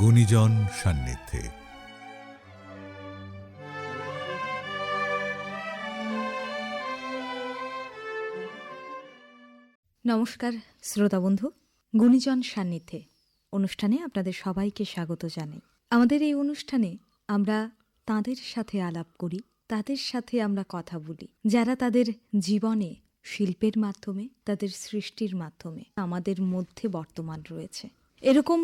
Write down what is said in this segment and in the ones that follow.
গুণীজন সান্নিধ্যে। নমস্কার শ্রোতা বন্ধু, গুণীজন সান্নিধ্যে অনুষ্ঠানে আপনাদের সবাইকে স্বাগত জানাই। আমাদের এই অনুষ্ঠানে আমরা তাঁদের সাথে আলাপ করি, তাদের সাথে আমরা কথা বলি যারা তাদের জীবনে শিল্পের মাধ্যমে, তাদের সৃষ্টির মাধ্যমে আমাদের মধ্যে বর্তমান রয়েছে। এরকম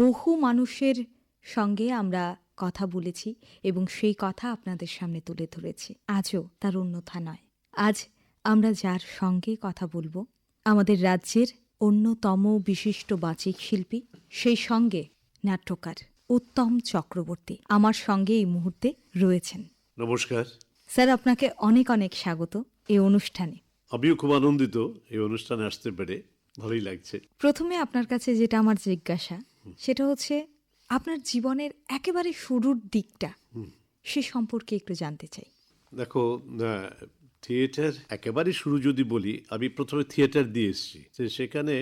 বহু মানুষের সঙ্গে আমরা কথা বলেছি এবং সেই কথা আপনাদের সামনে তুলে ধরেছি। আজও তার অন্যথা নয়। আজ আমরা যার সঙ্গে কথা বলবো, আমাদের রাজ্যের অন্যতম বিশিষ্ট বাচিক শিল্পী, সেই সঙ্গে নাট্যকার উত্তম চক্রবর্তী আমার সঙ্গে এই মুহূর্তে রয়েছেন। নমস্কার স্যার, আপনাকে অনেক অনেক স্বাগত এই অনুষ্ঠানে। আমিও খুব আনন্দিত এই অনুষ্ঠানে আসতে পেরে, ভালোই লাগছে। প্রথমে আপনার কাছে যেটা আমার জিজ্ঞাসা, সেটা হচ্ছে আপনার জীবনের একেবারে শুরুর দিকটা, সে সম্পর্কে একটু জানতে চাই। দেখো, থিয়েটার একেবারে শুরু যদি বলি, আমি প্রথমে থিয়েটার দিয়ে এসেছি। সেখানে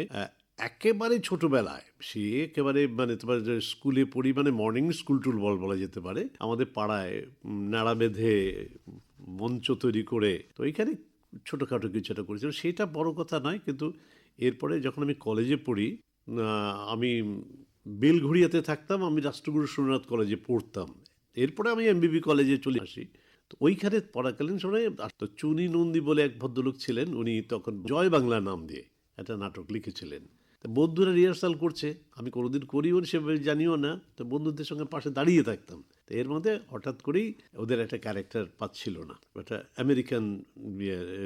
একেবারে ছোটবেলায়, সে একেবারে মানে তোমার স্কুলে পড়ি, মানে মর্নিং স্কুল টুল বলা যেতে পারে, আমাদের পাড়ায় নাড়া বেঁধে মঞ্চ তৈরি করে, তো এইখানে ছোটোখাটো কিছু একটা করেছিল, সেটা বড় কথা নয়। কিন্তু এরপরে যখন আমি কলেজে পড়ি, আমি বেলঘড়িয়াতে থাকতাম, আমি রাষ্ট্রগুরু সুরনাথ কলেজে পড়তাম। এরপরে আমি এমবিবি কলেজে চলে আসি। তো ওইখানে পড়াকালীন সময় তো চুনি নন্দী বলে এক ভদ্রলোক ছিলেন, উনি তখন জয় বাংলা নাম দিয়ে একটা নাটক লিখেছিলেন। তো বন্ধুরা রিহার্সাল করছে, আমি কোনোদিন করিও সেভাবে জানিও না, তো বন্ধুদের সঙ্গে পাশে দাঁড়িয়ে থাকতাম। তো এর মধ্যে হঠাৎ করেই ওদের একটা ক্যারেক্টার পাচ্ছিল না, একটা আমেরিকান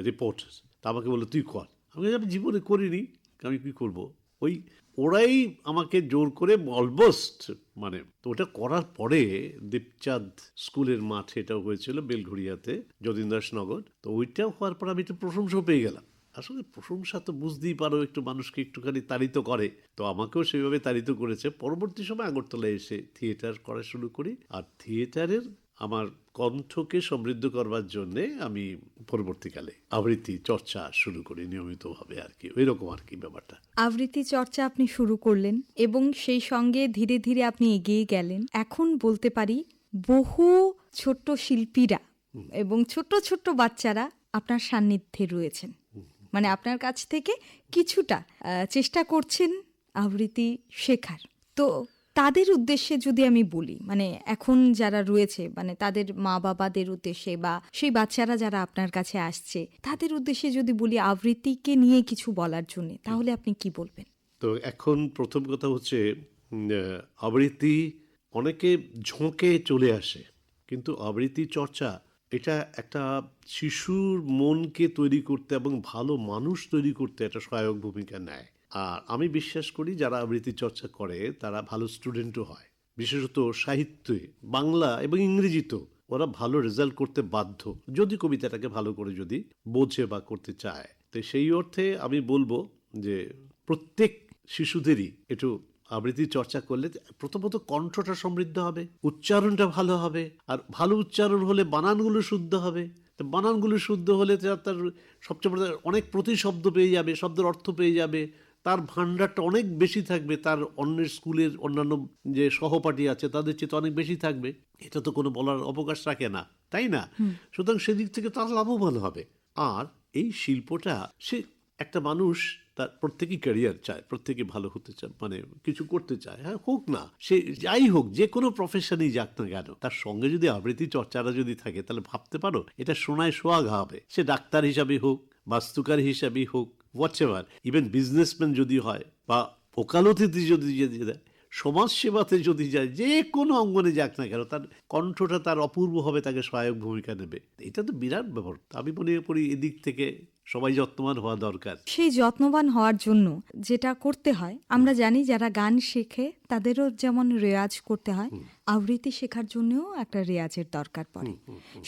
রিপোর্টার, তা আমাকে বললো তুই কর। আমি জীবনে করিনি, আমি কী করবো। ওই ওরাই আমাকে জোর করে অলমোস্ট, মানে তো ওটা করার পরে দীপচাঁদ স্কুলের মাঠে এটা হয়েছিল বেলঘড়িয়াতে, যতীন্দ্রদাসনগর। তো ওইটা হওয়ার পর আমি একটু প্রশংসা পেয়ে গেলাম। আসলে প্রশংসা তো বুঝতেই পারো, একটু মানুষকে একটুখানি তাড়িত করে, তো আমাকেও সেইভাবে তাড়িত করেছে। পরবর্তী সময় আগরতলায় এসে থিয়েটার করা শুরু করি, আর থিয়েটারের আমার কণ্ঠকে সমৃদ্ধ করবার জন্যে আমি পরবর্তীকালে আবৃত্তি চর্চা শুরু করি নিয়মিতভাবে, আর কি ওইরকম আর কি ব্যাপারটা। আবৃত্তি চর্চা আপনি শুরু করলেন এবং সেই সঙ্গে ধীরে ধীরে আপনি এগিয়ে গেলেন। এখন বলতে পারি বহু ছোট্ট শিল্পীরা এবং ছোট্ট ছোট্ট বাচ্চারা আপনার সান্নিধ্যে রয়েছেন, মানে আপনার কাছ থেকে কিছুটা চেষ্টা করছেন আবৃত্তি শেখার। তো তাদের উদ্দেশ্যে যদি আমি বলি, মানে এখন যারা রয়েছে, মানে তাদের মা বাবাদের উদ্দেশ্যে বা সেই বাচ্চারা যারা আপনার কাছে আসছে, তাদের উদ্দেশ্যে যদি বলি আবৃত্তিকে নিয়ে কিছু বলার জন্য, তাহলে আপনি কি বলবেন? তো এখন প্রথম কথা হচ্ছে, আবৃত্তি অনেকে ঝোঁকে চলে আসে, কিন্তু আবৃত্তি চর্চা এটা একটা শিশুর মনকে তৈরি করতে এবং ভালো মানুষ তৈরি করতে একটা সহায়ক ভূমিকা নেয়। আর আমি বিশ্বাস করি যারা আবৃত্তি চর্চা করে তারা ভালো স্টুডেন্টও হয়, বিশেষত সাহিত্যে, বাংলা এবং ইংরেজিতেও ওরা ভালো রেজাল্ট করতে বাধ্য, যদি কবিতাটাকে ভালো করে যদি বোঝে বা করতে চায়। তো সেই অর্থে আমি বলবো যে প্রত্যেক শিশুদেরই একটু আবৃত্তি চর্চা করলে প্রথমত কণ্ঠটা সমৃদ্ধ হবে, উচ্চারণটা ভালো হবে, আর ভালো উচ্চারণ হলে বানানগুলো শুদ্ধ হবে। তো বানানগুলো শুদ্ধ হলে তার সবচেয়ে বড় অনেক প্রতিশব্দ পেয়ে যাবে, শব্দের অর্থ পেয়ে যাবে, তার ভাণ্ডারটা অনেক বেশি থাকবে, তার অন্যের স্কুলের অন্যান্য যে সহপাঠী আছে তাদের চেয়ে অনেক বেশি থাকবে। এটা তো কোনো বলার অবকাশ রাখে না, তাই না? সুতরাং সেদিক থেকে তার লাভবান হবে। আর এই শিল্পটা, সে একটা মানুষ, তার প্রত্যেকেই ক্যারিয়ার চায়, প্রত্যেকে ভালো হতে চায়, মানে কিছু করতে চায়, হ্যাঁ হোক না সে যাই হোক, যে কোনো প্রফেশনেই যাক না কেন, তার সঙ্গে যদি আবৃত্তি চর্চাটা যদি থাকে, তাহলে ভাবতে পারো এটা সোনায় সোহাগা হবে। সে ডাক্তার হিসাবে হোক, বাস্তুকার হিসাবেই হোক, হোয়াটএভার, ইভেন বিজনেসম্যান যদি হয়, বা ওকালতিতে যদি দেয়, সমাজ সেবাতে যদি যায়, যে কোনো অঙ্গনে যাক না কেন, তার কণ্ঠটা তার অপূর্ব হবে, তাকে সহায়ক ভূমিকা নেবে। এটা তো বিরাট ব্যাপার। আমি মনে করি এদিক থেকে সবাই যত্নবান হওয়া দরকার। সেই যত্নবান হওয়ার জন্য যেটা করতে হয়, আমরা জানি যারা গান শেখে তাদেরও যেমন রেয়াজ করতে হয়, আবৃত্তি শেখার জন্যও একটা রেয়াজের দরকার পড়ে,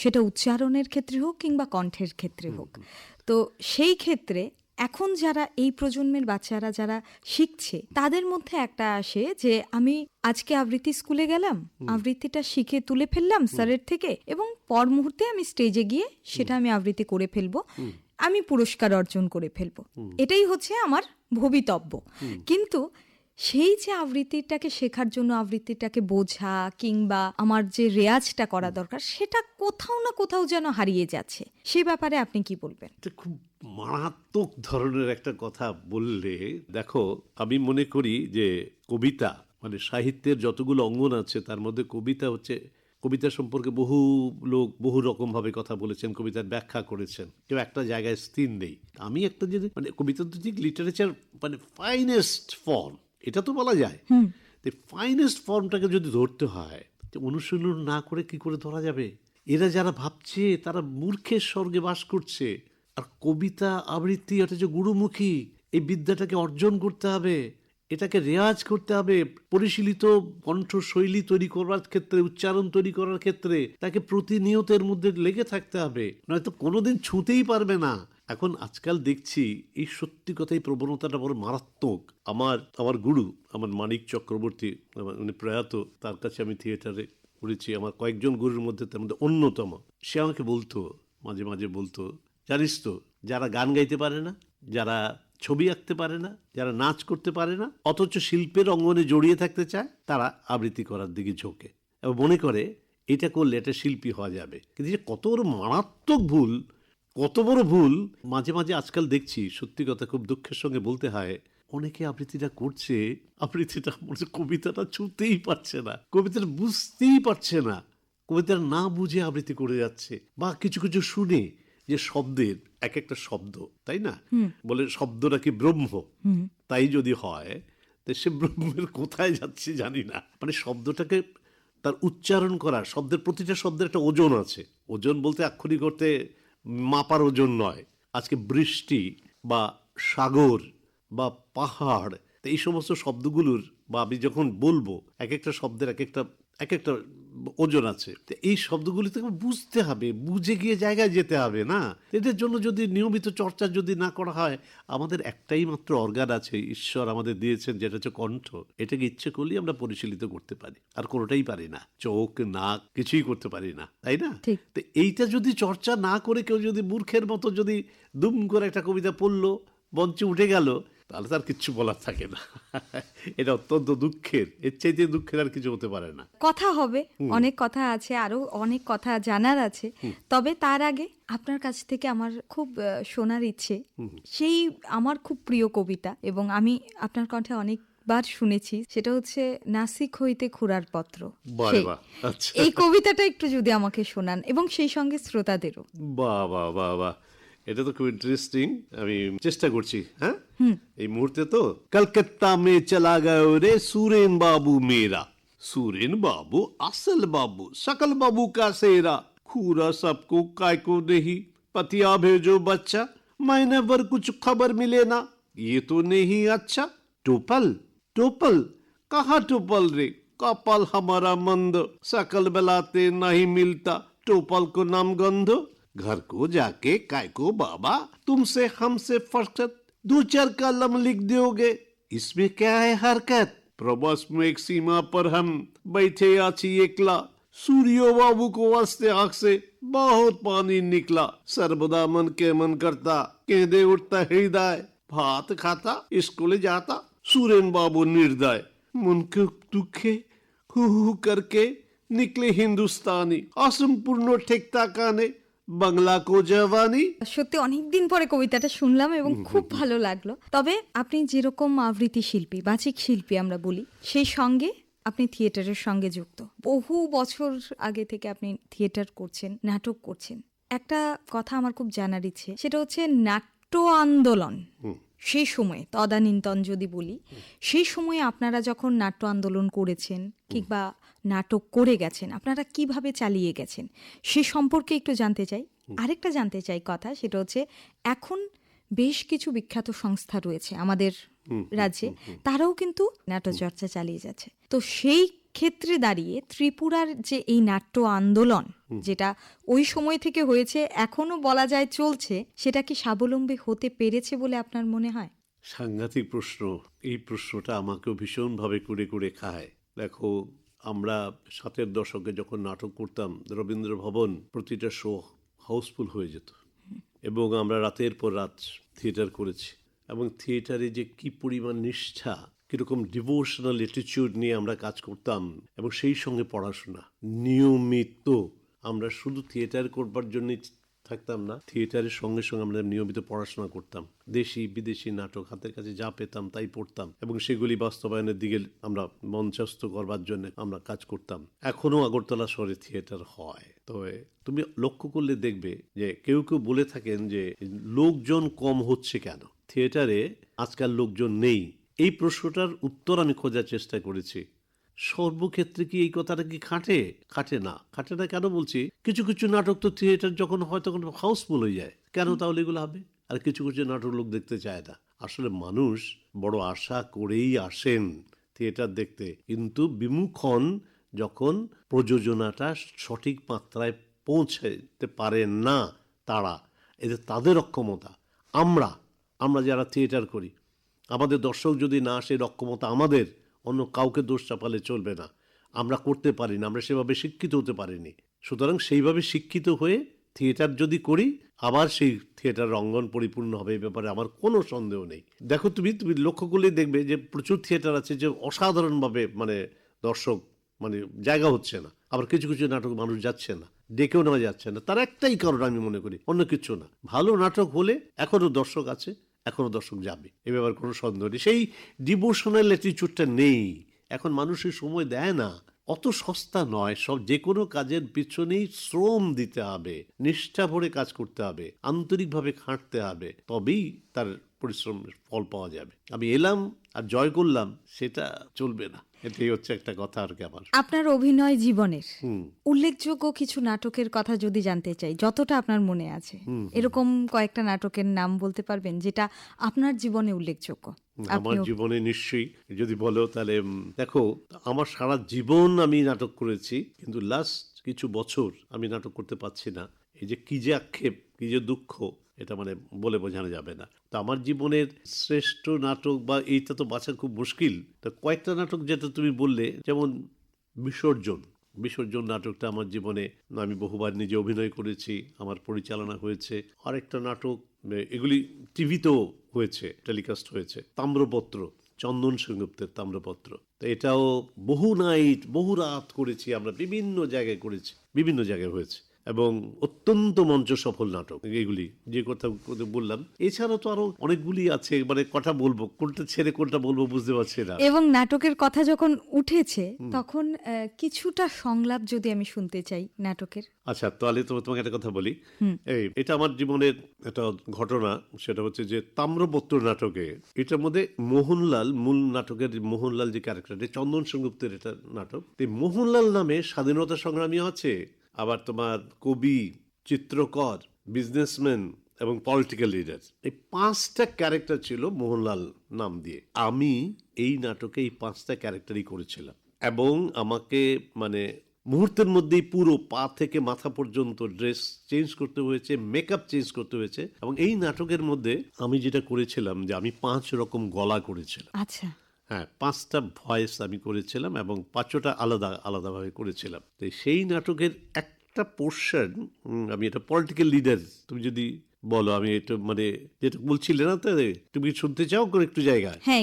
সেটা উচ্চারণের ক্ষেত্রে হোক কিংবা কণ্ঠের ক্ষেত্রে হোক। তো সেই ক্ষেত্রে এখন যারা এই প্রজন্মের বাচ্চারা যারা শিখছে, তাদের মধ্যে একটা আসে যে আমি আজকে আবৃত্তি স্কুলে গেলাম, আবৃত্তিটা শিখে তুলে ফেললাম স্যারের থেকে, এবং পর মুহূর্তে আমি স্টেজে গিয়ে সেটা আমি আবৃত্তি করে ফেলবো, আমি পুরস্কার অর্জন করে ফেলবো, এটাই হচ্ছে আমার ভবিতব্য। কিন্তু সেই যে আবৃত্তিটাকে শেখার জন্য আবৃত্তিটাকে বোঝা কিংবা আমার যে রেয়াজটা করা দরকার সেটা কোথাও না কোথাও যেন হারিয়ে যাচ্ছে, সে ব্যাপারে আপনি কি বলবেন? এটা খুব মারাত্মক ধরনের একটা কথা বললে। দেখো, আমি মনে করি যে কবিতা মানে সাহিত্যের যতগুলো অঙ্গন আছে তার মধ্যে কবিতা হচ্ছে, কবিতা সম্পর্কে বহু লোক বহু রকম ভাবে কথা বলেছেন, কবিতার ব্যাখ্যা করেছেন, কেউ একটা জায়গায় স্থির নেই। আমি একটা যদি মানে কবিতা তো ঠিক লিটারেচার মানে ফাইনেস্ট ফর্ম, এটা তো বলা যায়। ফাইনেস্ট ফর্মটাকে যদি ধরতে হয়, অনুশীলন না করে কি করে ধরা যাবে? এরা যারা ভাবছে তারা মূর্খের স্বর্গে বাস করছে। আর কবিতা আবৃত্তি এটা যে গুরুমুখী, এই বিদ্যাটাকে অর্জন করতে হবে, এটাকে রেয়াজ করতে হবে, পরিশীলিত কণ্ঠশৈলী তৈরি করার ক্ষেত্রে, উচ্চারণ তৈরি করার ক্ষেত্রে তাকে প্রতিনিয়ত এর মধ্যে লেগে থাকতে হবে, নয়তো কোনোদিন ছুঁতেই পারবে না। এখন আজকাল দেখছি এই সত্যি কথাই প্রবণতাটা বড় মারাত্মক। আমার গুরু, আমার মানিক চক্রবর্তী, উনি প্রয়াত, তার কাছে আমি থিয়েটারে করেছি, আমার কয়েকজন গুরুর মধ্যে তার মধ্যে অন্যতম। সে আমাকে বলতো, মাঝে মাঝে বলতো, জানিস তো, যারা গান গাইতে পারে না, যারা ছবি আঁকতে পারে না, যারা নাচ করতে পারে না, অথচ শিল্পের অঙ্গনে জড়িয়ে থাকতে চায়, তারা আবৃত্তি করার দিকে ঝোঁকে এবং মনে করে এটা করলে এটা শিল্পী হওয়া যাবে। কিন্তু যে কত বড় মারাত্মক ভুল, কত বড় ভুল। মাঝে মাঝে আজকাল দেখছি, সত্যি কথা খুব দুঃখের সঙ্গে বলতে হয়, অনেকে আবৃত্তিটা করছে, আবৃত্তিটা কবিতাটা ছুঁতেই পারছে না, কবিতাটা বুঝতেই পারছে না, কবিতার না বুঝে আবৃত্তি করে যাচ্ছে। বা কিছু কিছু শুনে যে শব্দের এক একটা শব্দ, তাই না, বলে শব্দটা কি ব্রহ্ম, তাই যদি হয় তো সে ব্রহ্মের কোথায় যাচ্ছে জানি না। মানে শব্দটাকে তার উচ্চারণ করা, শব্দের প্রতিটা শব্দের একটা ওজন আছে। ওজন বলতে আক্ষরিক করতে মাপার ওজন নয়। আজকে বৃষ্টি বা সাগর বা পাহাড়, এই সমস্ত শব্দগুলোর বা আমি যখন বলবো এক একটা শব্দের এক একটা ওজন আছে। তো এই শব্দগুলি থেকে বুঝতে হবে, বুঝে গিয়ে জায়গায় যেতে হবে না। এদের জন্য যদি নিয়মিত চর্চা যদি না করা হয়, আমাদের একটাই মাত্র অর্গান আছে ঈশ্বর আমাদের দিয়েছেন, যেটা হচ্ছে কণ্ঠ। এটাকে ইচ্ছে করলেই আমরা পরিশীলিত করতে পারি, আর কোনোটাই পারি না। চোখ, নাক কিছুই করতে পারি না, তাই না? তো এইটা যদি চর্চা না করে কেউ যদি মূর্খের মতো যদি দুম করে একটা কবিতা পড়লো, মঞ্চে উঠে গেল, তাহলে তার কিচ্ছু বলার থাকে না। এটা অত্যন্ত দুঃখের, এর চাইতে দুঃখের আর কিছু হতে পারে না। কথা হবে, অনেক কথা আছে, আরো অনেক কথা জানার আছে। তবে তার আগে আপনার কাছ থেকে আমার খুব শোনার ইচ্ছে, সেই আমার খুব প্রিয় কবিতা এবং আমি আপনার কণ্ঠে অনেকবার শুনেছি, সেটা হচ্ছে নাসিক হইতে খুরার পত্র। এই কবিতাটা একটু যদি আমাকে শোনান এবং সেই সঙ্গে শ্রোতাদেরও। বাহ বাহ বাহ বাহ, এটা তো খুব ইন্টারেস্টিং। আমি চেষ্টা করছি। হ্যাঁ, এই মুহূর্তে তো কলকাতা মে চলা গयो রে সুরেন বাবু মেরা, সুরেন বাবু असल बाबू सकल बाबू का सेरा, खूरा सबको काय को नहीं, पतिया भेजो बच्चा, महीने भर कुछ खबर मिले ना, ये तो नहीं अच्छा। टोपल टोपल कहाँ टोपल रे, कपाल हमारा मंद, सकल बलाते नहीं मिलता, टोपल को नाम गंध, घर को जाके काय को बाबा, तुमसे हमसे फरकत, दो चार कलम लिख दोगे, इसमें क्या है हरकत, प्रवास में एक सीमा पर हम बैठे आछी एकला, सूर्यो बाबू को वास्ते आँख से बहुत पानी निकला, सर्वदा मन के मन करता, केंदे उठता हृदय, भात खाता स्कूल जाता, सुरेन बाबू निर्दय, मन के दुखे हु करके निकले हिंदुस्तानी, असंपूर्ण ठेकता काने বাংলা কো জওয়ানি। সত্যি অনেকদিন পরে কবিতাটা শুনলাম এবং খুব ভালো লাগলো। তবে আপনি যেরকম আবৃত্তি শিল্পী, বাচিক শিল্পী আমরা বলি, সেই সঙ্গে আপনি থিয়েটারের সঙ্গে যুক্ত, বহু বছর আগে থেকে আপনি থিয়েটার করছেন, নাটক করছেন। একটা কথা আমার খুব জানার ইচ্ছে, সেটা হচ্ছে নাট্য আন্দোলন সেই সময়ে, তদানীন্তন যদি বলি, সেই সময়ে আপনারা যখন নাট্য আন্দোলন করেছেন কিংবা নাটক করে গেছেন, আপনারা কিভাবে চালিয়ে গেছেন সে সম্পর্কে একটু জানতে চাই। আরেকটা জানতে চাই কথা, সেটা হচ্ছে এখন বেশ কিছু বিখ্যাত সংস্থা রয়েছে আমাদের রাজ্যে, তারাও কিন্তু নাট্যচর্চা চালিয়ে যাচ্ছে। তো সেই ক্ষেত্রে দাঁড়িয়ে ত্রিপুরার যে এই নাট্য আন্দোলন, যেটা ওই সময় থেকে হয়েছে, এখনো বলা যায় চলছে, সেটা কি স্বাবলম্বী হতে পেরেছে বলে আপনার মনে হয়? সাংঘাতিক প্রশ্ন। এই প্রশ্নটা আমাকেও ভীষণভাবে কুড়ে কুড়ে খায়। দেখো, আমরা 60-এর দশকে যখন নাটক করতাম, রবীন্দ্র ভবন প্রতিটা শো হাউসফুল হয়ে যেত এবং আমরা রাতের পর রাত থিয়েটার করেছি। এবং থিয়েটারে যে কি পরিমাণ নিষ্ঠা, কীরকম ডিভোশনাল অ্যাটিটিউড নিয়ে আমরা কাজ করতাম, এবং সেই সঙ্গে পড়াশোনা নিয়মিত। আমরা শুধু থিয়েটার করবার জন্যই থাকতাম না, থিয়েটারের সঙ্গে সঙ্গে আমরা নিয়মিত পড়াশোনা করতাম। দেশি বিদেশি নাটক হাতের কাছে যা পেতাম তাই পড়তাম, এবং সেগুলি বাস্তবায়নের দিকে আমরা মঞ্চস্থ করবার জন্য আমরা কাজ করতাম। এখনও আগরতলা শহরে থিয়েটার হয়। তো তুমি লক্ষ্য করলে দেখবে যে কেউ কেউ বলে থাকেন যে লোকজন কম হচ্ছে কেন, থিয়েটারে আজকাল লোকজন নেই। এই প্রশ্নটার উত্তর আমি খোঁজার চেষ্টা করেছি। সর্বক্ষেত্রে কি এই কথাটা কি খাটে না কেন বলছি, কিছু কিছু নাটক তো থিয়েটার যখন হয় তখন হাউসফুল হয়ে যায়, কেন তাহলে এগুলো হবে? আর কিছু কিছু নাটক লোক দেখতে চায় না। আসলে মানুষ বড় আশা করেই আসেন থিয়েটার দেখতে, কিন্তু বিমুখ হন যখন প্রযোজনাটা সঠিক মাত্রায় পৌঁছাতে পারেন না তারা। এতে তাদের অক্ষমতা। আমরা যারা থিয়েটার করি, আমাদের দর্শক যদি না আসে, অক্ষমতা আমাদের, অন্য কাউকে দোষ চাপালে চলবে না। আমরা করতে পারি না, আমরা সেভাবে শিক্ষিত হতে পারিনি। সুতরাং সেইভাবে শিক্ষিত হয়ে থিয়েটার যদি করি, আবার সেই থিয়েটার অঙ্গন পরিপূর্ণ হবে, এই ব্যাপারে আমার কোনো সন্দেহ নেই। দেখো তুমি লক্ষ্য করলেই দেখবে যে প্রচুর থিয়েটার আছে যে অসাধারণভাবে দর্শক জায়গা হচ্ছে না, আবার কিছু কিছু নাটক মানুষ যাচ্ছে না, ডেকেও নেওয়া যাচ্ছে না। তার একটাই কারণ আমি মনে করি, অন্য কিছু না। ভালো নাটক হলে এখনও দর্শক আছে, এখনও দর্শক যাবে, এ ব্যাপারে কোনো সন্দেহ নেই। সেই ডিভোশনাল অ্যাটিটিউডটা নেই এখন, মানুষের সময় দেয় না। অত সস্তা নয়, সব যে কোনো কাজের পিছনেই শ্রম দিতে হবে, নিষ্ঠা ভরে কাজ করতে হবে, আন্তরিকভাবে খাটতে হবে, তবেই তার পরিশ্রমের ফল পাওয়া যাবে। আমি এলাম আর জয় করলাম, সেটা চলবে না। এটাই হচ্ছে একটা কথা আর কি। আমার আপনার অভিনয় জীবনের উল্লেখযোগ্য কিছু নাটকের কথা যদি জানতে চাই, যতটা আপনার মনে আছে, এরকম কয়েকটা নাটকের নাম বলতে পারবেন যেটা আপনার জীবনে উল্লেখযোগ্য? আমার জীবনে নিশ্চয়ই যদি বলো, তাহলে দেখো, আমার সারা জীবন আমি নাটক করেছি, কিন্তু লাস্ট কিছু বছর আমি নাটক করতে পারছি না। এই যে কি যে আক্ষেপ, কি যে দুঃখ, এটা বলে বোঝানো যাবে না। তো আমার জীবনের শ্রেষ্ঠ নাটক বা এইটা তো বাছা খুব মুশকিল। তো কয়েকটা নাটক যেটা তুমি বললে, যেমন বিসর্জন নাটকটা আমার জীবনে আমি বহুবার নিজে অভিনয় করেছি, আমার পরিচালনা হয়েছে। আরেকটা নাটক, এগুলি টিভিতেও হয়েছে, টেলিকাস্ট হয়েছে, তাম্রপত্র, চন্দন সেনগুপ্তের তাম্রপত্র। তো এটাও বহু নাইট, বহু রাত করেছি আমরা, বিভিন্ন জায়গায় করেছি, বিভিন্ন জায়গায় হয়েছে, এবং অত্যন্ত মঞ্চ সফল নাটক এগুলি, যে কথা বললাম। এছাড়া তো আরো অনেকগুলি আছে, কথা বলবো, কোনটা ছেড়ে কোনটা বলবো বুঝতে পারছি না। এবং নাটকের কথা যখন উঠেছে, তখন কিছুটা সংলাপ যদি আমি শুনতে চাই নাটকের। আচ্ছা, তাহলে তোমাকে একটা কথা বলি। এটা আমার জীবনের একটা ঘটনা। সেটা হচ্ছে যে তাম্রপত্র নাটকে, এটার মধ্যে মোহনলাল, মূল নাটকের মোহনলাল যে ক্যারেক্টার, চন্দন সেনগুপ্তের এটা নাটক। মোহনলাল নামে স্বাধীনতা সংগ্রামী আছে, আবার তোমার কবি, চিত্রকর, বিজনেসম্যান এবং পলিটিক্যাল লিডার, এই 5টা ক্যারেক্টার ছিল মোহনলাল নাম দিয়ে। আমি এই নাটকে এই 5টা ক্যারেক্টারই করেছিলাম, এবং আমাকে মুহূর্তের মধ্যেই পুরো পা থেকে মাথা পর্যন্ত ড্রেস চেঞ্জ করতে হয়েছে, মেকআপ চেঞ্জ করতে হয়েছে। এবং এই নাটকের মধ্যে আমি যেটা করেছিলাম, যে আমি 5 রকম গলা করেছিলাম। আচ্ছা, হ্যাঁ, 5টা ভয়েস আমি করেছিলাম, এবং 5টা আলাদা আলাদাভাবে করেছিলাম। তো সেই নাটকের একটা পোর্শন, আমি এটা পলিটিক্যাল লিডার, তুমি যদি বলো, আমি এটা যেটা বলছিলে না, তো তুমি শুনতে চাও কোন একটু জায়গায়? হ্যাঁ,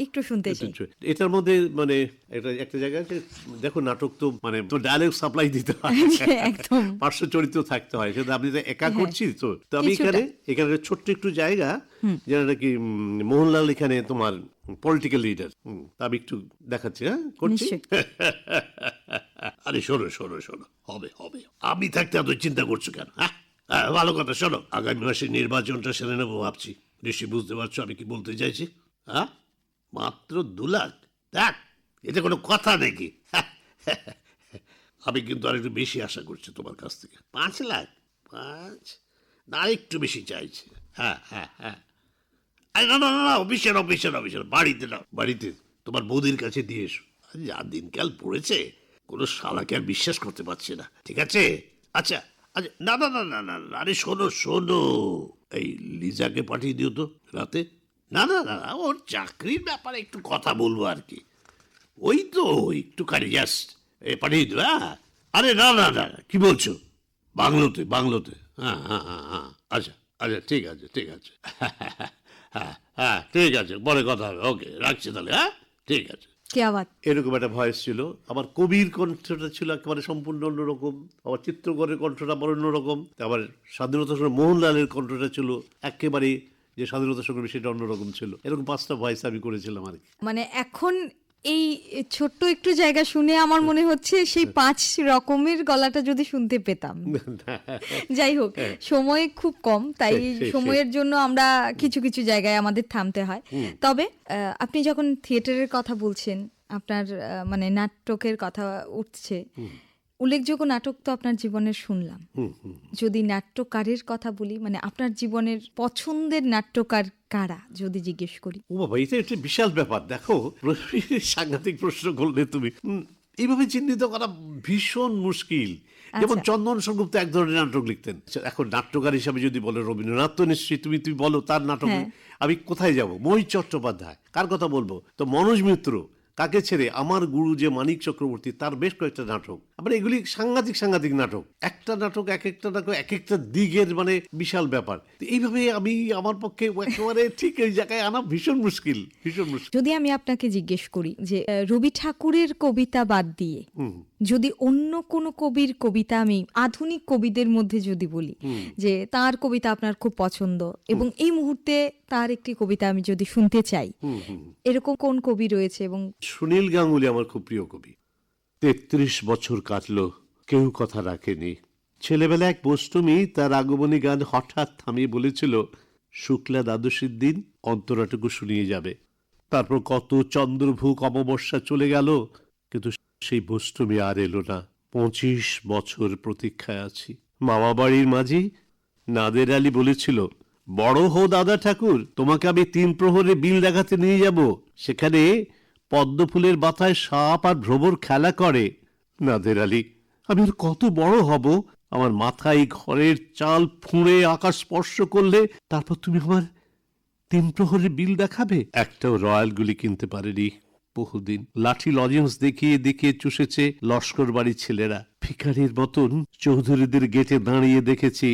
একটু শুনতে চাই। এটার মধ্যে একটা জায়গায় আছে, দেখো নাটক তো তো ডায়ালগ সাপ্লাই দিতে হয়, একদম পার্শ্ব চরিত্র থাকতে হয়, সেটা আমি তো একা করছি। তো আমি এখানে ছোট্ট একটু জায়গা, যেটা নাকি মোহনলাল এখানে তোমার পলিটিক্যাল লিডার, আমি একটু দেখাচ্ছি। হ্যাঁ, করছি। আরে শোনো, হবে, আমি থাকতে এত চিন্তা করছো কেন? ভালো কথা, শোনো, আগামী মাসে নির্বাচনটা সেরে নেবো ভাবছি। নিশ্চয়ই বুঝতে পারছো আমি কি বলতে চাইছি। হ্যাঁ, মাত্র 2 লাখ, দেখ, এটা কোনো কথা নাকি? আমি কিন্তু আর একটু বেশি আশা করছি তোমার কাছ থেকে। 5 লাখ, না, একটু বেশি চাইছি। হ্যাঁ, না, অফিসের বাড়িতে তোমার বৌদির কাছে দিয়ে এসো। যা দিনকাল পড়েছে, কোনো শালাকে আর বিশ্বাস করতে পারছি না। ঠিক আছে? আচ্ছা, না, আরে শোনো, এই লিজাকে পাঠিয়ে দিও তো রাতে। না, ওর চাকরির ব্যাপারে একটু কথা বলবো আর কি, ওই তো একটুখানি জাস্ট পাঠিয়ে দিও। হ্যাঁ, আরে না, কি বলছো? বাংলোতে? হ্যাঁ, আচ্ছা, ঠিক আছে। হ্যাঁ হ্যাঁ ঠিক আছে, পরে কথা হবে, ওকে রাখছি তাহলে, হ্যাঁ ঠিক আছে। কে আবার এরকম একটা ভয়েস ছিল। আবার কবির কণ্ঠটা ছিল একেবারে সম্পূর্ণ অন্যরকম, আবার চিত্রকরের কণ্ঠটা আবার অন্যরকম, আবার স্বাধীনতা সংগ্রামী মোহনলালের কণ্ঠটা ছিল একেবারে যে স্বাধীনতা সংগ্রামী সেটা অন্যরকম ছিল। এরকম 5টা ভয়েস আমি করেছিলাম আর কি। মানে এখন এই ছোট্ট একটু জায়গা শুনে আমার মনে হচ্ছে সেই 5 রকমের গলাটা যদি শুনতে পেতাম। যাই হোক, সময় খুব কম, তাই সময়ের জন্য আমরা কিছু কিছু জায়গায় আমাদের থামতে হয়। তবে আপনি যখন থিয়েটারের কথা বলছেন, আপনার মানে নাটকের কথা উঠছে, উল্লেখযোগ্য নাটক তো আপনার জীবনের শুনলাম। যদি নাট্যকারের কথা বলি, মানে আপনার জীবনের পছন্দের নাট্যকার কারা যদি জিজ্ঞেস করি? ও বাবা, এটা একটা বিশাল ব্যাপার। দেখো, সাংঘাতিক প্রশ্ন করলে তুমি। এইভাবে চিহ্নিত করা ভীষণ মুশকিল। যেমন চন্দন সেনগুপ্ত এক ধরনের নাটক লিখতেন। এখন নাট্যকার হিসাবে যদি বলো রবীন্দ্রনাথ, তো নিশ্চয়ই তুমি বলো তার নাটক। আমি কোথায় যাব? মহিষ চট্টোপাধ্যায়, কার কথা বলবো? তো মনোজ মিত্র, কাকে ছেড়ে? আমার গুরু যে মানিক চক্রবর্তী, তার বেশ কয়েকটা নাটক। আবার এগুলি সাংঘাতিক সাংঘাতিক নাটক, একটা নাটক এক একটা নাটক এক একটা দিকের মানে বিশাল ব্যাপার। এইভাবে আমি আমার পক্ষে একেবারে ঠিক এই জায়গায় আনা ভীষণ মুশকিল, ভীষণ মুশকিল। যদি আমি আপনাকে জিজ্ঞেস করি যে রবি ঠাকুরের কবিতা বাদ দিয়ে যদি অন্য কোনো কবির কবিতা, আমি আধুনিক কবিদের মধ্যে যদি বলি যে তার কবিতা আপনার খুব পছন্দ এবং এই মুহূর্তে তার একটি কবিতা আমি যদি শুনতে চাই, এরকম কোন কবি রয়েছে? এবং সুনীল গাঙ্গুলি আমার খুব প্রিয় কবি। 33 বছর কাটলো, কেউ কথা রাখেনি। ছেলেবেলা এক বষ্টমী তার আগমনী গান হঠাৎ থামিয়ে বলেছিল, শুক্লা দ্বাদশীর দিন অন্তরাটুকু শুনিয়ে যাবে। তারপর কত চন্দ্রভূক অমাবস্যা চলে গেল, কিন্তু সেই বষ্টমী আর এলো না। 25 বছর প্রতীক্ষায় আছি। মামা বাড়ির মাঝি নাদের আলী বলেছিল, বড় হো দাদা ঠাকুর, তোমাকে আমি 3 প্রহরে বিল দেখাতে নিয়ে যাব। সেখানে পদ্ম ফুলের বাতায় সাপ আর ভ্রমর খেলা করে। নাদের আলী, আমি আর কত বড় হব? আমার মাথায় ঘরের চাল ফুঁড়ে আকাশ স্পর্শ করলে তারপর তুমি আমার 3 প্রহরে বিল দেখাবে? একটাও রয়্যাল গুলি কিনতে পারেনি বহুদিন। লাঠি লজেন্স দেখিয়ে দেখিয়ে চুষেছে লস্কর বাড়ির ছেলেরা। ভিখারির মতন চৌধুরীদের গেটে দাঁড়িয়ে দেখেছি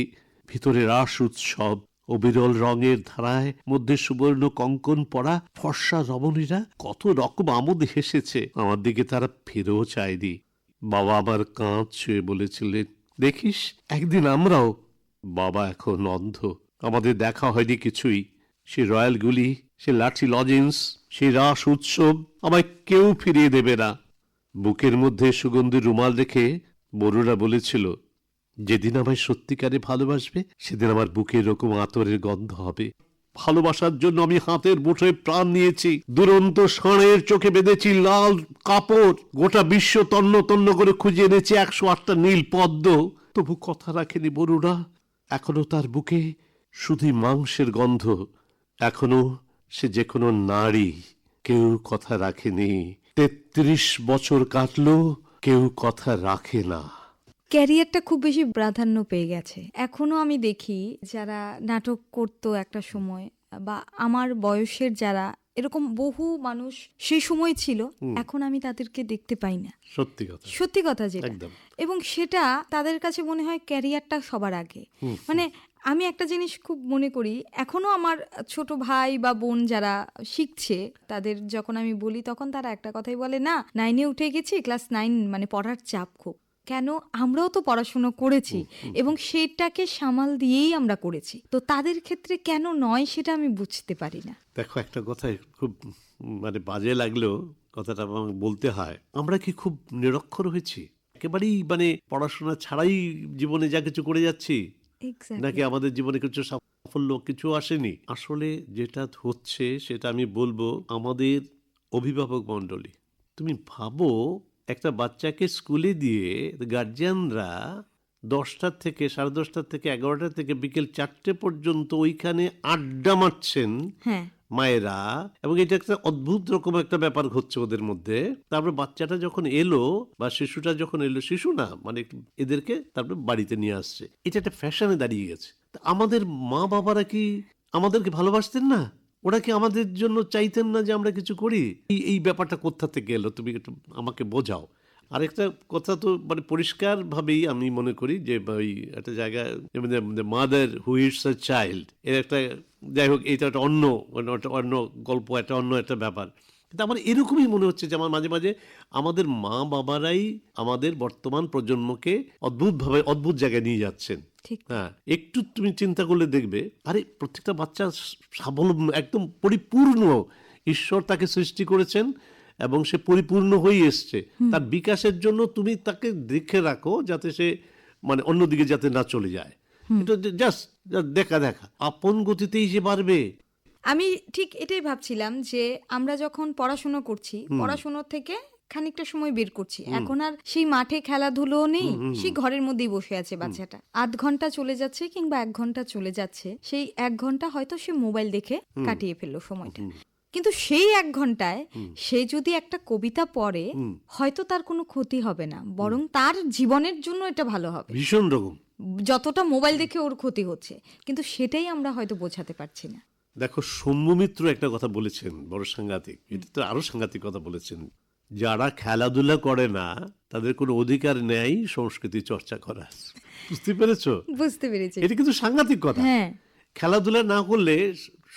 ভিতরে রাস উৎসব। অবিরল রঙের ধারায় মধ্যে সুবর্ণ কঙ্কন পরা ফর্সা রমণীরা কত রকম আমোদ হেসেছে। আমার দিকে তারা ফিরেও চায়নি। বাবা আমার কাঁধ ছুঁয়ে বলেছিলেন, দেখিস একদিন আমরাও। বাবা এখন অন্ধ, আমাদের দেখা হয়নি কিছুই। সে রয়্যাল গুলি, সে লাঠি লজেন্স, সে রাস উৎসব আমায় কেউ ফিরিয়ে দেবে না। বুকের মধ্যে সুগন্ধি রুমাল রেখে বড়রা বলেছিল, যেদিন আমায় সত্যিকারে ভালোবাসবে সেদিন আমার বুকে এরকম আতরের গন্ধ হবে। ভালোবাসার জন্য আমি হাতের মুঠোয় প্রাণ নিয়েছি। দুরন্ত ষাঁড়ের চোখে বেঁধেছি লাল কাপড়। গোটা বিশ্ব তন্ন তন্ন করে খুঁজে এনেছি 108টা নীল পদ্ম। তবু কথা রাখেনি বরুণা। এখনো তার বুকে শুধুই মাংসের গন্ধ। এখনো সে যে কোনো নারী। কেউ কথা রাখেনি। 33 বছর কাটলো, কেউ কথা রাখে না। ক্যারিয়ারটা খুব বেশি প্রাধান্য পেয়ে গেছে। এখনো আমি দেখি যারা নাটক করতো একটা সময়, বা আমার বয়সের যারা, এরকম বহু মানুষ সেই সময় ছিল, এখন আমি তাদেরকে দেখতে পাই না। সত্যি কথা, সত্যি কথা যেটা। একদম। এবং সেটা তাদের কাছে মনে হয় ক্যারিয়ারটা সবার আগে। মানে আমি একটা জিনিস খুব মনে করি, এখনো আমার ছোট ভাই বা বোন যারা শিখছে, তাদের যখন আমি বলি তখন তারা একটা কথাই বলে, না 9-এ উঠে গেছি, ক্লাস 9 মানে পড়ার চাপ খুব। কেন? আমরাও তো পড়াশুনো করেছি এবং সেটাকে সামাল দিয়েই আমরা করেছি। তো তাদের ক্ষেত্রে কেন নয় সেটা আমি বুঝতে পারি না। দেখো, একটা কথা খুব মানে বাজে লাগলেও কথাটা আমাকে বলতে হয়, আমরা কি খুব নিরক্ষর হয়েছি? একেবারেই মানে পড়াশোনা ছাড়াই জীবনে যা কিছু করে যাচ্ছি, নাকি আমাদের জীবনে কিছু সাফল্য কিছু আসেনি? আসলে যেটা হচ্ছে সেটা আমি বলবো, আমাদের অভিভাবক মণ্ডলী। তুমি ভাবো, একটা বাচ্চাকে স্কুলে দিয়ে গার্জিয়ানরা 10টা থেকে 10:30 থেকে 11টা থেকে বিকেল 4টে পর্যন্ত ওইখানে আড্ডা মারছেন মায়েরা, এবং এটা একটা অদ্ভুত রকম একটা ব্যাপার হচ্ছে ওদের মধ্যে। তারপর বাচ্চাটা যখন এলো বা শিশুটা যখন এলো, শিশু না মানে এদেরকে তারপর বাড়িতে নিয়ে আসছে। এটা একটা ফ্যাশনে দাঁড়িয়ে গেছে। আমাদের মা বাবারা কি আমাদেরকে ভালোবাসতেন না? ওরা কি আমাদের জন্য চাইতেন না যে আমরা কিছু করি? এই ব্যাপারটা কোথা থেকে এলো? তুমি একটু আমাকে বোঝাও। আরেকটা কথা তো মানে পরিষ্কারভাবেই আমি মনে করি যে ওই একটা জায়গায় mother who it's a child এর একটা, যাই হোক এটা একটা অন্য অন্য গল্প, একটা অন্য একটা ব্যাপার। কিন্তু আমার এরকমই মনে হচ্ছে যে আমার মাঝে মাঝে আমাদের মা বাবারাই আমাদের বর্তমান প্রজন্মকে অদ্ভুতভাবে অদ্ভুত জায়গায় নিয়ে যাচ্ছেন। ঠিক। হ্যাঁ, একটু তুমি চিন্তা করলে দেখবে আরে প্রত্যেকটা বাচ্চা স্বাবলম্বী একদম পরিপূর্ণ, ঈশ্বর তাকে সৃষ্টি করেছেন এবং সে পরিপূর্ণ হয়ে এসছে। তার বিকাশের জন্য তুমি তাকে দেখে রাখো যাতে সে মানে অন্যদিকে যাতে না চলে যায়। এটা জাস্ট দেখা আপন গতিতেই সে বাড়বে। আমি ঠিক এটাই ভাবছিলাম যে আমরা যখন পড়াশুনো করছি, পড়াশুনোর থেকে খানিকটা সময় বের করছি, এখন আর সেই মাঠে খেলাধুলো নেই, সেই ঘরের মধ্যেই বসে আছে বাচ্চাটা। আধ ঘন্টা চলে যাচ্ছে কিংবা 1 ঘন্টা চলে যাচ্ছে, সেই 1 ঘন্টা হয়তো সে মোবাইল দেখে কাটিয়ে ফেললো সময়টা। কিন্তু সেই 1 ঘন্টায় সে যদি একটা কবিতা পড়ে, হয়তো তার কোনো ক্ষতি হবে না, বরং তার জীবনের জন্য এটা ভালো হবে ভীষণ রকম। যতটা মোবাইল দেখে ওর ক্ষতি হচ্ছে, কিন্তু সেটাই আমরা হয়তো বোঝাতে পারছি না। দেখো, সৌম্য মিত্র একটা কথা বলেছেন, বড় সাংঘাতিক, এটা তো আরো সাংঘাতিক কথা বলেছেন, যারা খেলাধুলা করে না তাদের কোনো অধিকার নেই সংস্কৃতি চর্চা করার। বুঝতে পেরেছো? বুঝতে পেরেছি। এটা কিন্তু সাংঘাতিক কথা। হ্যাঁ, খেলাধুলা না করলে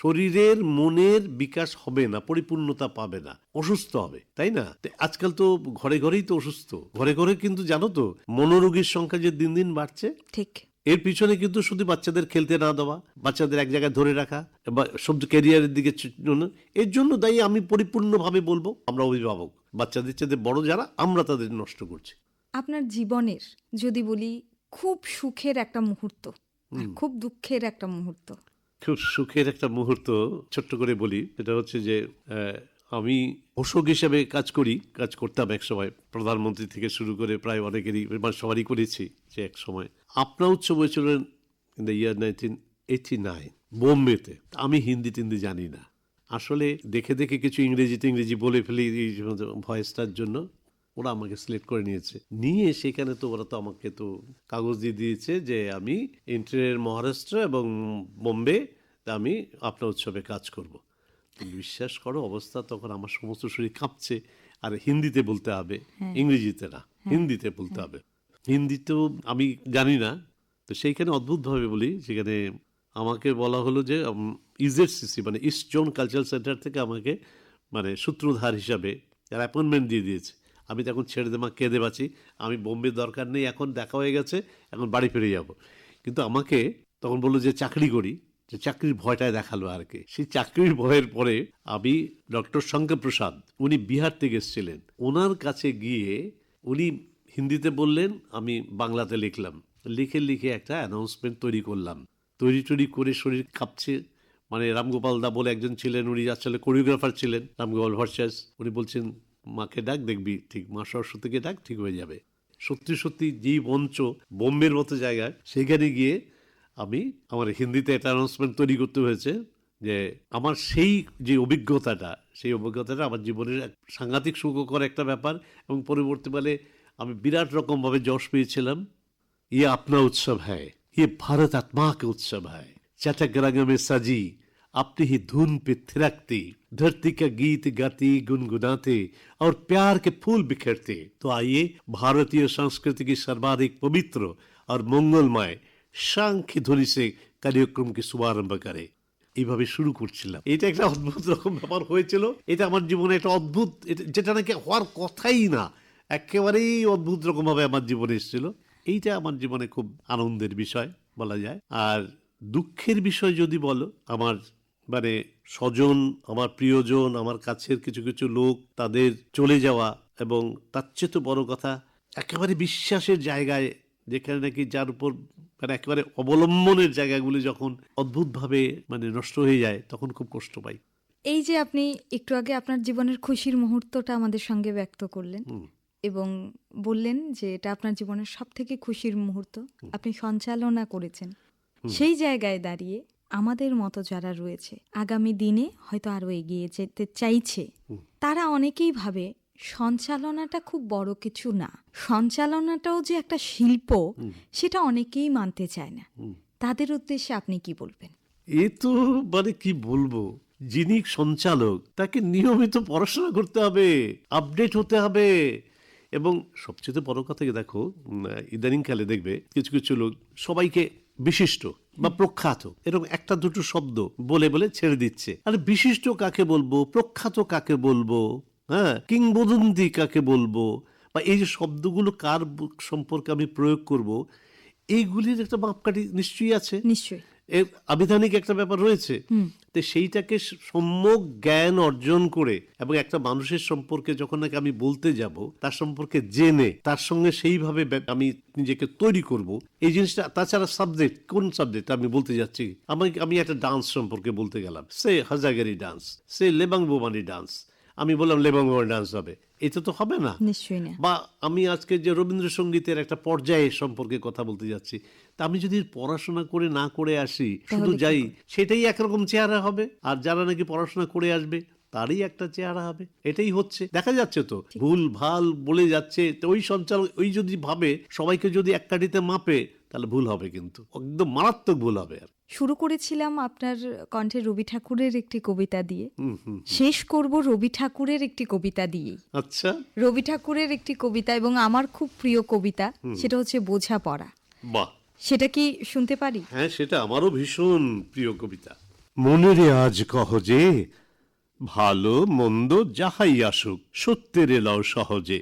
শরীরের মনের বিকাশ হবে না, পরিপূর্ণতা পাবে না, অসুস্থ হবে, তাই না? আজকাল তো ঘরে ঘরেই তো অসুস্থ, ঘরে ঘরে কিন্তু জানো তো মনোরোগীর সংখ্যা যে দিন দিন বাড়ছে। ঠিক। এর পিছনে কিন্তু শুধু বাচ্চাদের খেলতে না দেওয়া, বাচ্চাদের এক জায়গায় ধরে রাখা বা সব ক্যারিয়ারের দিকে এর জন্য দায়ী আমি পরিপূর্ণভাবে বলবো আমরা অভিভাবক। বাচ্চাদের চেয়ে বড় যারা, আমরা তাদের নষ্ট করছি। আপনার জীবনের যদি বলি খুব সুখের একটা মুহূর্ত আর খুব দুঃখের একটা মুহূর্ত। খুব সুখের একটা মুহূর্ত ছোট্ট করে বলি, সেটা হচ্ছে যে আমি ঘোষক হিসেবে কাজ করতাম এক সময়, প্রধানমন্ত্রী থেকে শুরু করে প্রায় অনেকেরই সবারই করেছি। যে এক সময় আপনা উৎসব হয়েছিল ইন দ্য ইয়ার 1989 বোম্বেতে। আমি হিন্দি টিন্দি জানি না, আসলে দেখে দেখে কিছু ইংরেজি বলে ফেলি এই ভয়েসটার জন্য। ওরা আমাকে সিলেক্ট করে নিয়ে সেখানে তো ওরা তো আমাকে তো কাগজ দিয়ে দিয়েছে যে আমি ইন্টারিয়ার মহারাষ্ট্র এবং বোম্বে আমি আপনার উৎসবে কাজ করব। বিশ্বাস করো, অবস্থা তখন আমার সমস্ত শরীর কাঁপছে, আর হিন্দিতে বলতে হবে, ইংরেজিতে না, হিন্দিতে বলতে হবে। হিন্দি তো আমি জানি না, তো সেইখানে অদ্ভুতভাবে বলি। সেখানে আমাকে বলা হলো যে ইজেডসিসি মানে ইস্ট জোন কালচারাল সেন্টার থেকে আমাকে মানে সূত্রধার হিসাবে অ্যাপয়েন্টমেন্ট দিয়ে দিয়েছে। আমি তখন ছেড়ে দে মা, কেঁদে বাঁচি, আমি বোম্বে দরকার নেই, এখন দেখা হয়ে গেছে, এখন বাড়ি ফিরে যাব। কিন্তু আমাকে তখন বললো যে চাকরি করি, যে চাকরির ভয়টায় দেখালো আর কি। সেই চাকরির ভয়ের পরে আমি ডক্টর শঙ্কর প্রসাদ, উনি বিহার থেকে এসেছিলেন, ওনার কাছে গিয়ে উনি হিন্দিতে বললেন, আমি বাংলাতে লিখলাম, লিখে একটা অ্যানাউন্সমেন্ট তৈরি করলাম। তৈরি করে শরীর কাঁপছে। মানে রামগোপাল দা বলে একজন ছিলেন, উনি আসলে কোরিওগ্রাফার ছিলেন, রামগোপাল ভার্সাস। উনি বলছেন মাকে ডাক, দেখবি ঠিক মা সরস্বতীকে ডাক, ঠিক হয়ে যাবে। সত্যি সত্যি যেই মঞ্চ, বোম্বের মতো জায়গায়, সেখানে গিয়ে আমি আমার হিন্দিতে একটা অ্যানাউন্সমেন্ট তৈরি করতে হয়েছে যে আমার সেই যে অভিজ্ঞতাটা আমার জীবনের এক সাংঘাতিক সুখকর একটা ব্যাপার। এবং পরবর্তীকালে আমি বিরাট রকমভাবে যশ পেয়েছিলাম। ইয়ে আপনা উৎসব হ্যায়, ইয়ে ভারত আত্মা কে উৎসব হ্যায়, चटक रंग में सजी अपनी ही धुन पे थिरकती, धरती का गीत गाती गुनगुनाते और प्यार के फूल बिखरते। तो आइए भारतीय संस्कृति की सर्वाधिक पवित्र और मंगलमय শাঙ্খী ধ্বনি সে কার্যক্রমকে শুভারম্ভ করে। এইভাবে শুরু করছিলাম। এটা একটা অদ্ভুত রকম ব্যাপার হয়েছিল। এটা আমার জীবনে একটা অদ্ভুত, যেটা নাকি হওয়ার কথাই না, একেবারেই অদ্ভুত রকমভাবে আমার জীবনে এসেছিল। এইটা আমার জীবনে খুব আনন্দের বিষয় বলা যায়। আর দুঃখের বিষয় যদি বলো, আমার মানে স্বজন, আমার প্রিয়জন, আমার কাছের কিছু কিছু লোক, তাদের চলে যাওয়া, এবং তার চেয়ে তো বড় কথা একেবারে বিশ্বাসের জায়গায়, যেখানে নাকি যার উপর মানে একেবারে অবলম্বনের জায়গাগুলি যখন অদ্ভুতভাবে মানে নষ্ট হয়ে যায়, তখন খুব কষ্ট পাই। এই যে আপনি একটু আগে আপনার জীবনের খুশির মুহূর্তটা আমাদের সঙ্গে ব্যক্ত করলেন এবং বললেন যে এটা আপনার জীবনের সব থেকে খুশির মুহূর্ত, আপনি সঞ্চালনা করেছেন। সেই জায়গায় দাঁড়িয়ে আমাদের মতো যারা রয়েছে, আগামী দিনে হয়তো আরো এগিয়ে যেতে চাইছে, তারা অনেকেই ভাবে সঞ্চালনাটা খুব বড় কিছু না, সঞ্চালনাটাও যে একটা শিল্প, সেটা অনেকেই মানতে চায় না। তাদের উদ্দেশ্যে আপনি কি বলবেন? এ তো মানে কি বলবো, যিনি সঞ্চালক তাকে নিয়মিত পড়াশোনা করতে হবে, আপডেট হতে হবে, এবং সবচেয়ে বড় কথা কি দেখো, ইদানিংকালে দেখবে কিছু কিছু লোক সবাইকে বিশিষ্ট বা প্রখ্যাত এরকম একটা দুটো শব্দ বলে বলে ছেড়ে দিচ্ছে। আরে বিশিষ্ট কাকে বলবো, প্রখ্যাত কাকে বলবো, হ্যাঁ, কিংবদন্তি কাকে বলবো, বা এই যে শব্দগুলো কার সম্পর্কে আমি প্রয়োগ করব, এইগুলির একটা মাপকাঠি নিশ্চয়ই আছে, নিশ্চয়ই এর আবিধানিক একটা ব্যাপার রয়েছে। তো সেইটাকে সম্যক জ্ঞান অর্জন করে এবং একটা মানুষের সম্পর্কে যখন নাকি আমি বলতে যাব, তার সম্পর্কে জেনে তার সঙ্গে সেইভাবে আমি নিজেকে তৈরি করব, এই জিনিসটা। তাছাড়া সাবজেক্ট, কোন সাবজেক্ট আমি বলতে যাচ্ছি, আমি একটা ডান্স সম্পর্কে বলতে গেলাম, সে হাজাগারি ডান্স, সে লেবাং বোমানি ডান্স, আমি বললাম লেবাং বোমানি ডান্স হবে, এটা তো হবে না। নিশ্চয়ই না। বা আমি আজকে যে রবীন্দ্রসঙ্গীতের একটা পর্যায়ে সম্পর্কে কথা বলতে যাচ্ছি, তা আমি যদি পড়াশোনা করে না করে আসি, শুধু যাই, সেটাই একরকম চেহারা হবে। আর যারা নাকি পড়াশোনা করে আসবে তারই একটা চেহারা হবে। এটাই হচ্ছে, দেখা যাচ্ছে তো, ভুল ভাল বলে যাচ্ছে। তো ওই সঞ্চালক ওই যদি ভাবে সবাইকে যদি এক কাঠিতে মাপে, তাহলে ভুল হবে, কিন্তু একদম মারাত্মক ভুল হবে। আর শুরু করেছিলাম আপনার কণ্ঠে রবি ঠাকুরের একটি কবিতা দিয়ে, শেষ করব রবি ঠাকুরের একটি কবিতা দিয়ে। আচ্ছা, রবি ঠাকুরের একটি কবিতা এবং আমার খুব প্রিয় কবিতা, সেটা হচ্ছে বোঝাপড়া। বাহ, সেটা কি শুনতে পারি? হ্যাঁ, সেটা আমারও ভীষণ প্রিয় কবিতা। মনেরে আজ কহ যে, ভালো মন্দ যাহাই আসুক সত্যের এলাও সহজে।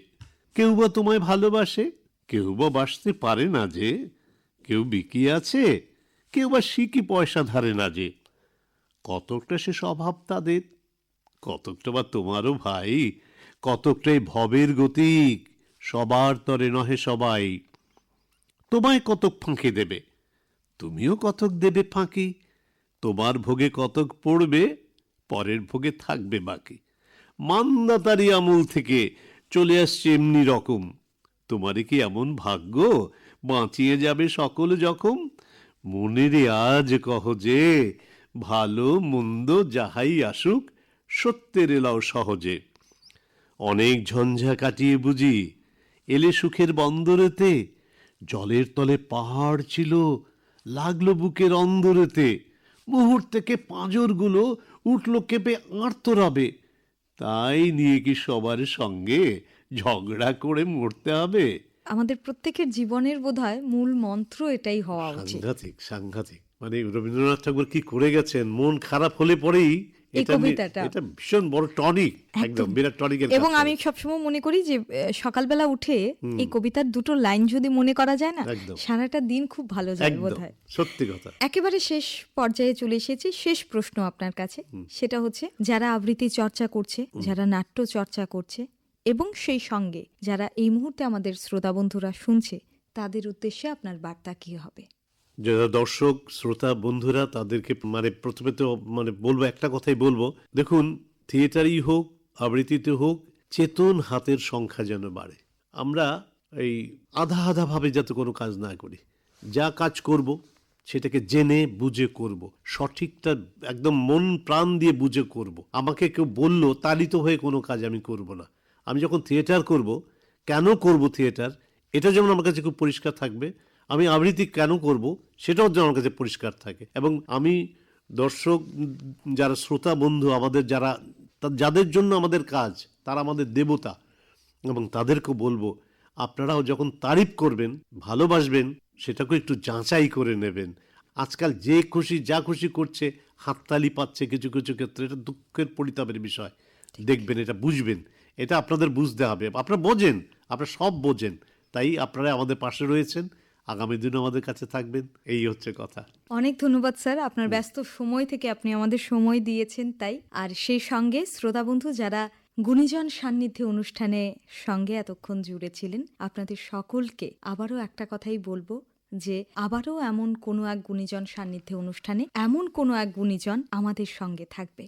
কেউ বা তোমায় ভালোবাসে, কেউ বা বাসতে পারে না যে, কেউ বিকি আছে, কেউ বা শিকি পয়সা ধারে না যে। কতকটা সে স্বভাব তাদের, কতকটা বা তোমারও ভাই, কতকটাই ভবের গতিক, সবার তরে নহে সবাই। তোমায় কতক ফাঁকি দেবে, তুমিও কতক দেবে ফাঁকি। তোমার ভোগে কতক পড়বে, পরের ভোগে থাকবে বাকি। মান্দাতারি আমূল থেকে চলে আসছে এমনি রকম, তোমারই কি এমন ভাগ্য, বাঁচিয়ে যাবে সকল জখম। মনেরে আজ কহ যে, ভালো মন্দ যাহাই আসুক সত্যের এলাও সহজে। অনেক ঝঞ্ঝা কাটিয়ে বুঝি এলে সুখের বন্দরেতে। জলের তলে পাহাড় ছিল, লাগলো বুকের অন্দরেতে। মুহূর্তেকে পাঁজরগুলো উঠল কেঁপে আর্তরাবে। তাই নিয়ে কি সবার সঙ্গে ঝগড়া করে মরতে হবে? আমাদের প্রত্যেকের জীবনের বোধহয় মূল মন্ত্র এটাই হওয়া উচিত। সাংঘাতিক, সাংঘাতিক। মানে রবীন্দ্রনাথ ঠাকুর কি করে গেছেন, মন খারাপ হলে পরেই এই কবিতাটা এটা ভীষণ বড় টনিক, একদম বিরাট টনিকের। এবং আমি সবসময় মনে করি যে সকালবেলা উঠে এই কবিতার দুটো লাইন যদি মনে করা যায় না, সারাটা দিন খুব ভালো যায় বোধহয়। সত্যি কথা। একেবারে শেষ পর্যায়ে চলে এসেছি। শেষ প্রশ্ন আপনার কাছে, সেটা হচ্ছে যারা আবৃত্তি চর্চা করছে, যারা নাট্য চর্চা করছে, এবং সেই সঙ্গে যারা এই মুহূর্তে আমাদের শ্রোতা বন্ধুরা শুনছে, তাদের উদ্দেশ্যে আপনার বার্তা কি হবে? যারা দর্শক শ্রোতা বন্ধুরা, তাদেরকে মানে প্রথমে তো মানে বলবো, একটা কথাই বলবো, দেখুন, থিয়েটারই হোক, আবৃত্তিতে হোক, চেতন হাতের সংখ্যা যেন বাড়ে। আমরা এই আধা আধা ভাবে যাতে কোনো কাজ না করি, যা কাজ করব সেটাকে জেনে বুঝে করব, সঠিকটা একদম মন প্রাণ দিয়ে বুঝে করব। আমাকে কেউ বললো তালিত হয়ে কোনো কাজ আমি করব না। আমি যখন থিয়েটার করব, কেন করব থিয়েটার, এটা যেমন আমার কাছে খুব পরিষ্কার থাকবে। আমি আবৃত্তি কেন করব, সেটাও যেন আমার কাছে পরিষ্কার থাকে। এবং আমি দর্শক, যারা শ্রোতা বন্ধু আমাদের, যাদের জন্য আমাদের কাজ, তারা আমাদের দেবতা, এবং তাদেরকেও বলবো, আপনারাও যখন তারিফ করবেন, ভালোবাসবেন, সেটাকে একটু যাচাই করে নেবেন। আজকাল যে খুশি যা খুশি করছে, হাততালি পাচ্ছে কিছু কিছু ক্ষেত্রে, এটা দুঃখের পরিতাপের বিষয়। দেখবেন, এটা বুঝবেন, এটা আপনাদের বুঝতে হবে। আপনারা বোঝেন, আপনারা সব বোঝেন, তাই আপনারা আমাদের পাশে রয়েছেন, আগামী দিনও আমাদের কাছে থাকবেন, এই হচ্ছে কথা। অনেক ধন্যবাদ স্যার, আপনার ব্যস্ত সময় থেকে আপনি আমাদের সময় দিয়েছেন তাই। আর সেই সঙ্গে শ্রোতা বন্ধু যারা গুণীজন সান্নিধ্যে অনুষ্ঠানে সঙ্গে এতক্ষণ জুড়ে ছিলেন, আপনাদের সকলকে আবারও একটা কথাই বলবো, যে আবারও এমন কোনো এক গুণীজন সান্নিধ্যে অনুষ্ঠানে এমন কোনো এক গুণীজন আমাদের সঙ্গে থাকবে।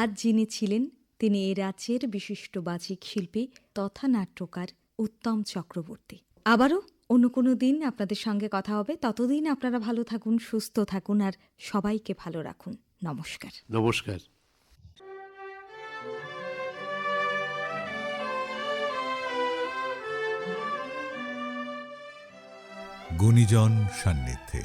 আজ যিনি ছিলেন, তিনি এই রাজ্যের বিশিষ্ট বাচিক শিল্পী তথা নাট্যকার উত্তম চক্রবর্তী। আবারও অন্য কোনো দিন আপনাদের সঙ্গে কথা হবে। ততদিন আপনারা ভালো থাকুন, সুস্থ থাকুন, আর সবাইকে ভালো রাখুন। নমস্কার। নমস্কার। গুণীজন সান্নিধ্যে।